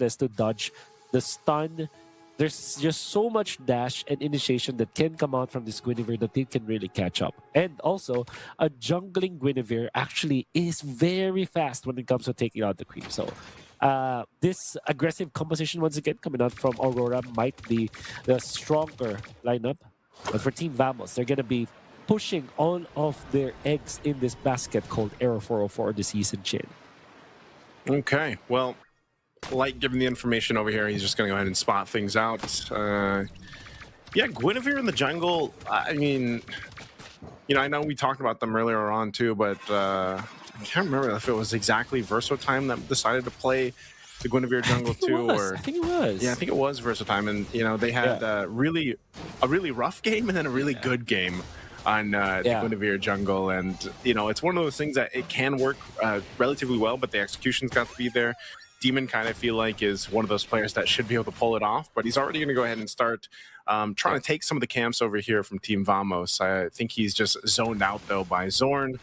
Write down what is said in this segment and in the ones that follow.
effortless to dodge the stun. There's just so much dash and initiation that can come out from this Guinevere that they can really catch up. And also, a jungling Guinevere actually is very fast when it comes to taking out the creep. So this aggressive composition, once again, coming out from Aurora might be the stronger lineup. But for Team Vamos, they're going to be pushing all of their eggs in this basket called Aero 404 this season, Chin. Okay, well, Light giving the information over here, he's just going to go ahead and spot things out. Yeah, Guinevere in the jungle, I mean, you know, I know we talked about them earlier on too, but I can't remember if it was exactly Versotime that decided to play the Guinevere jungle too, or I think it was. Yeah, I think it was Versotime, and you know they had a really rough game and then a really good game on the Guinevere jungle, and you know it's one of those things that it can work relatively well, but the execution's got to be there. Demon kind of feel like is one of those players that should be able to pull it off, but he's already going to go ahead and start trying to take some of the camps over here from Team Vamos. I think he's just zoned out though by Zorn.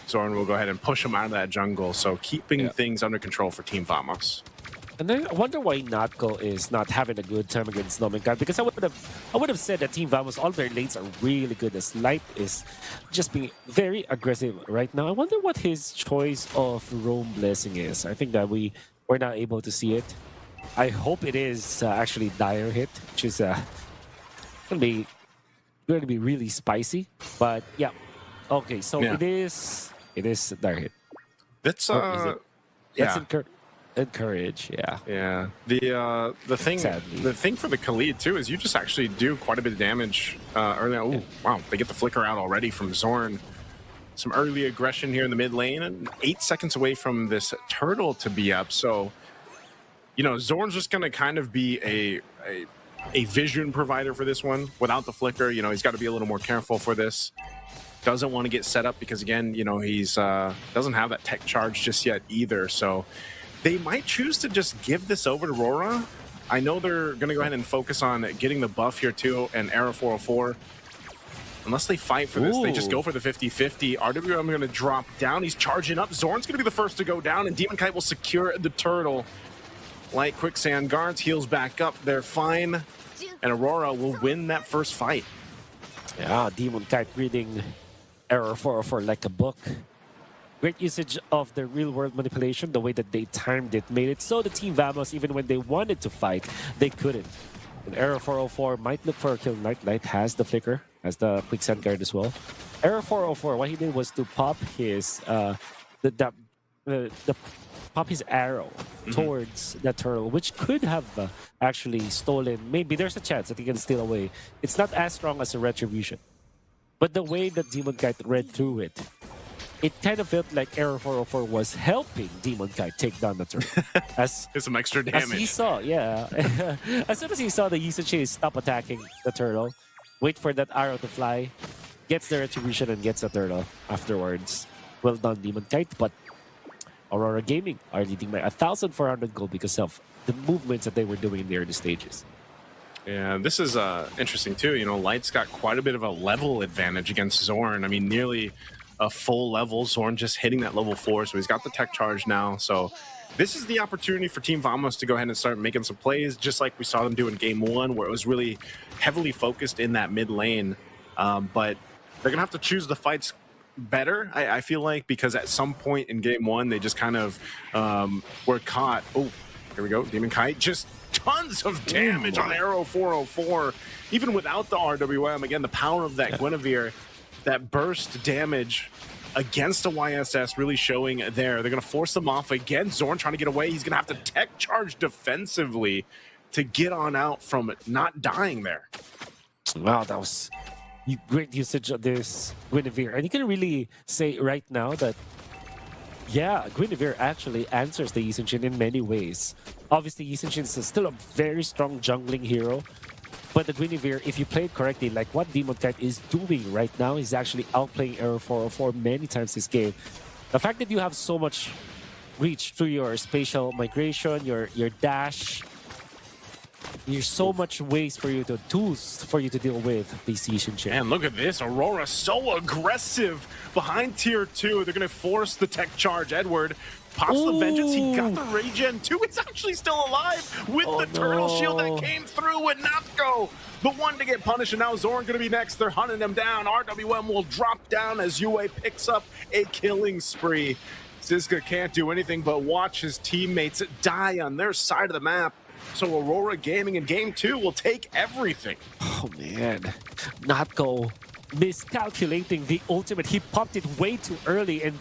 Zorn will go ahead and push him out of that jungle, so keeping things under control for Team Vamos. And then I wonder why Natko is not having a good time against Nominkat, because I would have said that Team Vamos, all their lanes are really good. As Light is just being very aggressive right now. I wonder what his choice of Roam Blessing is. I think that we're not able to see it. I hope it is actually Dire Hit, which is going to be really spicy. But yeah, okay. So it is Dire Hit. That's Encourage, yeah. Yeah. The thing for the Khalid too is you just actually do quite a bit of damage early on. Ooh, wow, they get the flicker out already from Zorn. Some early aggression here in the mid lane, and 8 seconds away from this turtle to be up. So, you know, Zorn's just gonna kind of be a vision provider for this one. Without the flicker, you know, he's got to be a little more careful for this. Doesn't want to get set up because again, you know, he's doesn't have that tech charge just yet either. So they might choose to just give this over to Aurora. I know they're going to go ahead and focus on getting the buff here too, and Aero 404. Unless they fight for this, they just go for the 50-50. RWM going to drop down. He's charging up. Zorn's going to be the first to go down, and Demon Kite will secure the turtle. Light Quicksand guards, heals back up. They're fine, and Aurora will win that first fight. Yeah, Demon Kite reading Aero 404 like a book. Great usage of the real-world manipulation, the way that they timed it, made it so the Team Vamos, even when they wanted to fight, they couldn't. And Aero 404 might look for a kill. Light has the flicker, has the quicksand guard as well. Aero 404, what he did was to pop his pop his arrow towards the turtle, which could have actually stolen. Maybe there's a chance that he can steal away. It's not as strong as a retribution, but the way that Demon Kite read through it, it kind of felt like Aero 404 was helping Demon Kite take down the turtle. As some extra damage. As he saw, as soon as he saw the Yisachi stop attacking the turtle, wait for that arrow to fly, gets the retribution and gets the turtle afterwards. Well done, Demon Kite, but Aurora Gaming are leading by 1,400 gold because of the movements that they were doing in the early stages. Yeah, this is interesting too. You know, Light's got quite a bit of a level advantage against Zorn. I mean, nearly a full level. Zorn just hitting that level 4, so he's got the tech charge now. So this is the opportunity for Team Vamos to go ahead and start making some plays, just like we saw them do in Game 1, where it was really heavily focused in that mid lane. But they're going to have to choose the fights better, I feel like, because at some point in Game 1, they just kind of were caught. Oh, here we go. Demon Kite, just tons of damage on Aero 404, even without the RWM. Again, the power of that Guinevere, that burst damage against a YSS really showing there. They're going to force them off again. Zorn trying to get away. He's going to have to tech charge defensively to get on out from not dying there. Wow, that was great usage of this Guinevere. And you can really say right now that, yeah, Guinevere actually answers the Yisun in many ways. Obviously, Yisun is still a very strong jungling hero. But the Guinevere, if you play it correctly, like what Demon Kite is doing right now, he's actually outplaying Aero 404 many times this game. The fact that you have so much reach through your spatial migration, your dash, there's so much ways for you to tools for you to deal with the Season Chip. And look at this, Aurora so aggressive behind tier 2. They're going to force the tech charge. Edward Pops the Vengeance. He got Ooh. the regen too. He's actually still alive with the turtle shield that came through with Natko. The one to get punished, and now Zorn going to be next. They're hunting him down. RWM will drop down as Yue picks up a killing spree. Zizka can't do anything but watch his teammates die on their side of the map. So Aurora Gaming in game 2 will take everything. Oh man, Natko miscalculating the ultimate. He popped it way too early, and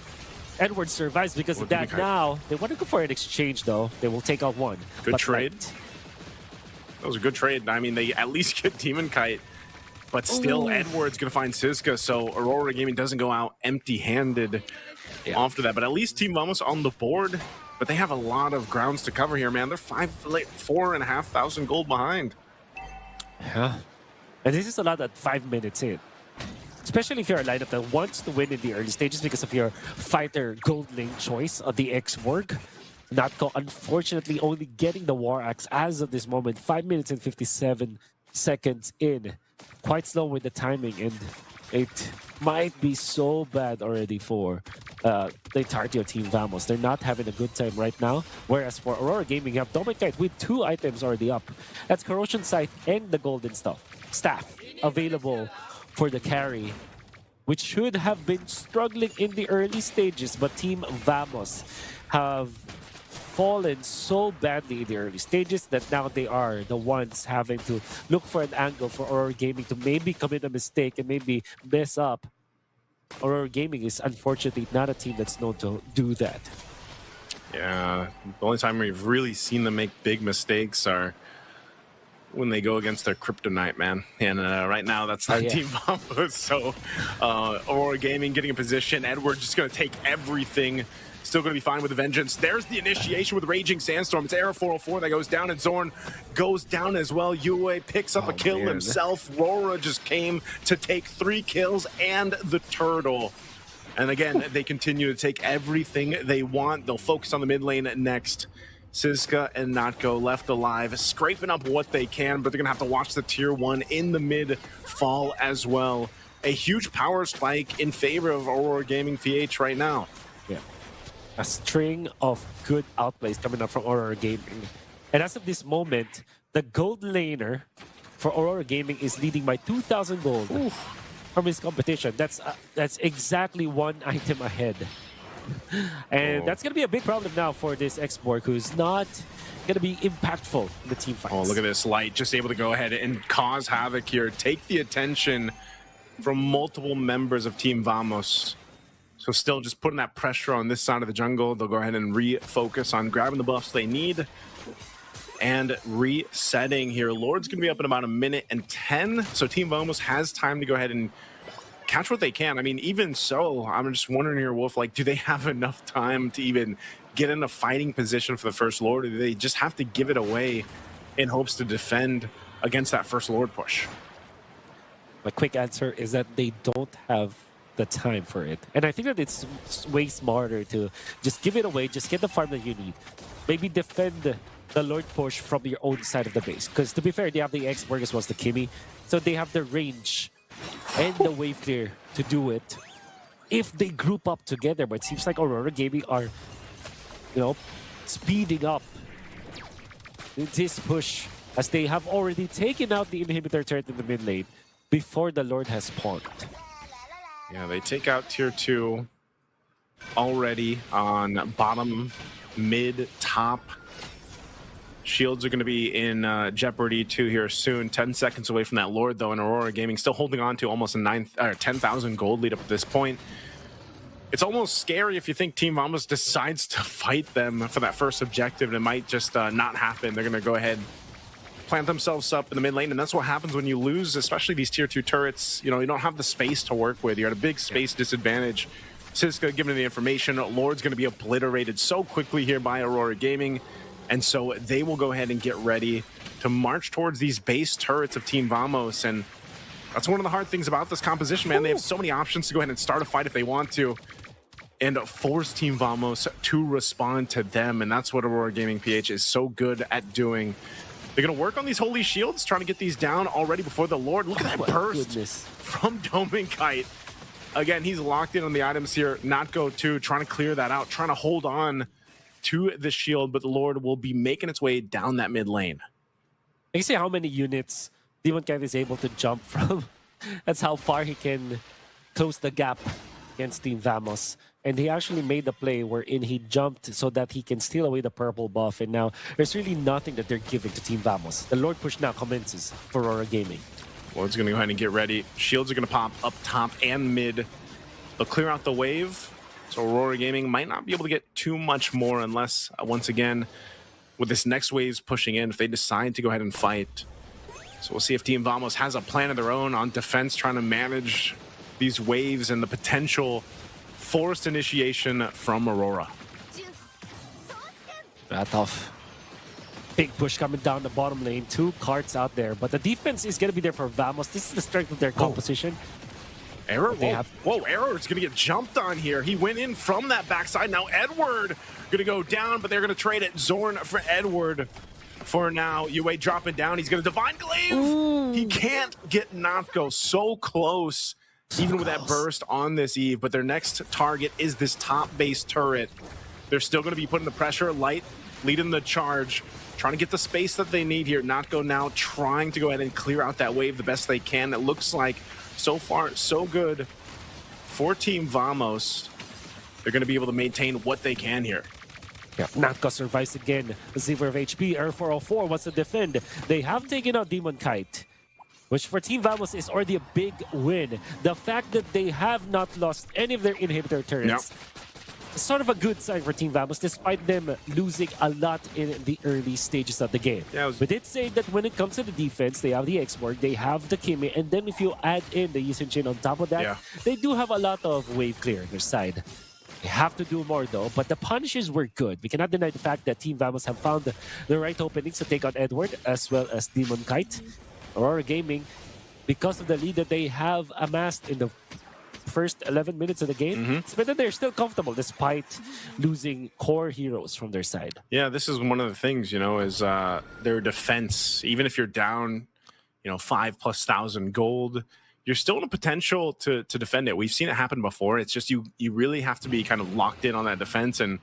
Edward survives because of that. Now they want to go for an exchange, though. They will take out one. Good trade. That was a good trade. I mean, they at least get Demon Kite, but still Edward's going to find Zizka, so Aurora Gaming doesn't go out empty-handed after that. But at least Team Vamos on the board, but they have a lot of grounds to cover here, man. They're 4,500 gold behind. Yeah. And this is a lot at 5 minutes in. Especially if you're a lineup that wants to win in the early stages because of your fighter gold lane choice of the X-Work. Natko, unfortunately, only getting the War Axe as of this moment. 5 minutes and 57 seconds in. Quite slow with the timing, and it might be so bad already for the entirety of Team Vamos. They're not having a good time right now. Whereas for Aurora Gaming, you have Dominkite with 2 items already up. That's Corrosion Scythe and the Golden Staff available for the carry, which should have been struggling in the early stages, but Team Vamos have fallen so badly in the early stages that now they are the ones having to look for an angle for Aurora Gaming to maybe commit a mistake and maybe mess up. Aurora Gaming is unfortunately not a team that's known to do that. Yeah, the only time we've really seen them make big mistakes are when they go against their Kryptonite, man. And right now, that's not Team Vamos. So Aurora Gaming getting a position. Edward just going to take everything. Still going to be fine with the Vengeance. There's the initiation with Raging Sandstorm. It's Era 404 that goes down, and Zorn goes down as well. Yue picks up a kill himself. Aurora just came to take 3 kills and the turtle. And again, they continue to take everything they want. They'll focus on the mid lane next. Zizka and Natko left alive, scraping up what they can, but they're going to have to watch the tier 1 in the mid fall as well. A huge power spike in favor of Aurora Gaming PH right now. Yeah. A string of good outplays coming up from Aurora Gaming. And as of this moment, the gold laner for Aurora Gaming is leading by 2,000 gold from his competition. That's exactly 1 item ahead. And that's going to be a big problem now for this X-Borg, who's not going to be impactful in the team fights. Oh, look at this. Light just able to go ahead and cause havoc here. Take the attention from multiple members of Team Vamos. So still just putting that pressure on this side of the jungle. They'll go ahead and refocus on grabbing the buffs they need and resetting here. Lord's going to be up in about 1:10. So Team Vamos has time to go ahead and catch what they can. I mean, even so, I'm just wondering here, Wolf, like, do they have enough time to even get in a fighting position for the first Lord, or do they just have to give it away in hopes to defend against that first Lord push? My quick answer is that they don't have the time for it. And I think that it's way smarter to just give it away, just get the farm that you need. Maybe defend the Lord push from your own side of the base. Because to be fair, they have the X-Borg as well as the Kimi. So they have the range and the wave clear to do it if they group up together. But it seems like Aurora Gaming are, speeding up this push as they have already taken out the inhibitor turret in the mid lane before the Lord has spawned. Yeah, they take out tier 2 already on bottom, mid, top. Shields are going to be in jeopardy too here soon. 10 seconds away from that Lord, though, and Aurora Gaming still holding on to almost a 10,000 gold lead up at this point. It's almost scary if you think Team Vamos decides to fight them for that first objective, and it might just not happen. They're going to go ahead, plant themselves up in the mid lane, and that's what happens when you lose, especially these tier 2 turrets. You don't have the space to work with. You're at a big space disadvantage. Zizka giving the information. Lord's going to be obliterated so quickly here by Aurora Gaming. And so they will go ahead and get ready to march towards these base turrets of Team Vamos. And that's one of the hard things about this composition, man. They have so many options to go ahead and start a fight if they want to and force Team Vamos to respond to them. And that's what Aurora Gaming PH is so good at doing. They're going to work on these holy shields, trying to get these down already before the Lord. Look at that burst from Dominkite. Again, he's locked in on the items here. Natko too, trying to clear that out, trying to hold on to the shield, but the Lord will be making its way down that mid lane. You see how many units Demon Kite is able to jump from. That's how far he can close the gap against Team Vamos. And he actually made the play wherein he jumped so that he can steal away the purple buff. And now there's really nothing that they're giving to Team Vamos. The Lord push now commences for Aurora Gaming. Lord's going to go ahead and get ready. Shields are going to pop up top and mid. They'll clear out the wave. So Aurora Gaming might not be able to get too much more unless, once again, with this next wave's pushing in, if they decide to go ahead and fight. So we'll see if Team Vamos has a plan of their own on defense, trying to manage these waves and the potential forced initiation from Aurora. Gotf. Big push coming down the bottom lane. 2 cards out there, but the defense is going to be there for Vamos. This is the strength of their composition. Error? Whoa, Error's going to get jumped on here. He went in from that backside. Now Edward going to go down, but they're going to trade it. Zorn for Edward for now. Yue dropping down. He's going to Divine Glaive. Ooh. He can't get Natko. So close, even with that burst on this Eve. But their next target is this top base turret. They're still going to be putting the pressure. Light leading the charge, trying to get the space that they need here. Natko now trying to go ahead and clear out that wave the best they can. It looks like so far, so good for Team Vamos. They're going to be able to maintain what they can here. Yeah, Natko survives again. Zivor of HP, Air 404 wants to defend. They have taken out Demon Kite, which for Team Vamos is already a big win. The fact that they have not lost any of their inhibitor turrets is sort of a good sign for Team Vamos, despite them losing a lot in the early stages of the game. Yeah, we did say that when it comes to the defense, they have the X-Borg, they have the Kimi, and then if you add in the Yi Sun-shin on top of that, they do have a lot of wave clear on their side. They have to do more though, but the punishes were good. We cannot deny the fact that Team Vamos have found the right openings to take on Edward as well as Demon Kite. Aurora Gaming, because of the lead that they have amassed in the first 11 minutes of the game, it's been that they're still comfortable despite losing core heroes from their side. Yeah, this is one of the things, you know, is their defense. Even if you're down, you know, 5,000+ gold, you're still in a potential to defend it. We've seen it happen before. It's just you really have to be kind of locked in on that defense and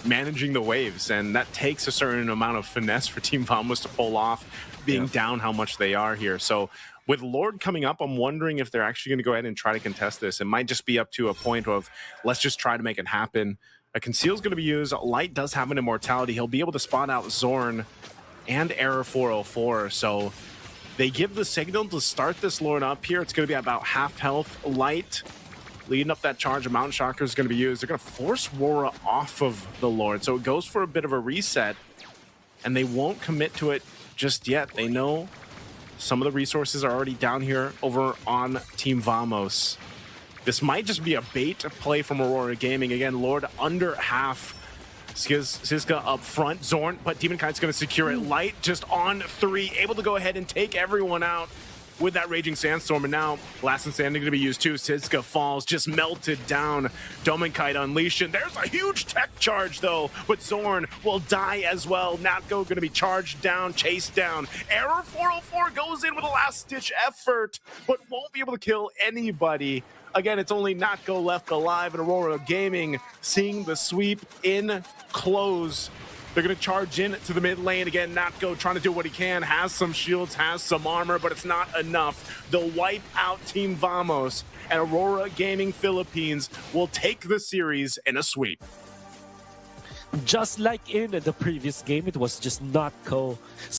managing the waves, and that takes a certain amount of finesse for Team Vamos to pull off, being down how much they are here. So with Lord coming up, I'm wondering if they're actually going to go ahead and try to contest this. It might just be up to a point of, let's just try to make it happen. A Conceal is going to be used. Light does have an Immortality. He'll be able to spot out Zorn and Error 404. So they give the signal to start this Lord up here. It's going to be about half health. Light leading up that charge. A Mountain Shocker is going to be used. They're going to force Rora off of the Lord. So it goes for a bit of a reset, and they won't commit to it just yet. They know some of the resources are already down here over on Team Vamos. This might just be a bait play from Aurora Gaming. Again, Lord under half. Siska up front. Zorn, but Demon Kite's going to secure it. Light just on 3, able to go ahead and take everyone out with that Raging Sandstorm. And now Last and Standing going to be used too. Siska falls, just melted down. Demon Kite unleashed. And there's a huge tech charge though, but Zorn will die as well. Natko going to be charged down, chased down. Error 404 goes in with a last-ditch effort, but won't be able to kill anybody. Again, it's only Natko left alive, and Aurora Gaming seeing the sweep in close. They're going to charge in to the mid lane. Again, Natko trying to do what he can. Has some shields, has some armor, but it's not enough. They'll wipe out Team Vamos, and Aurora Gaming Philippines will take the series in a sweep. Just like in the previous game, it was just Natko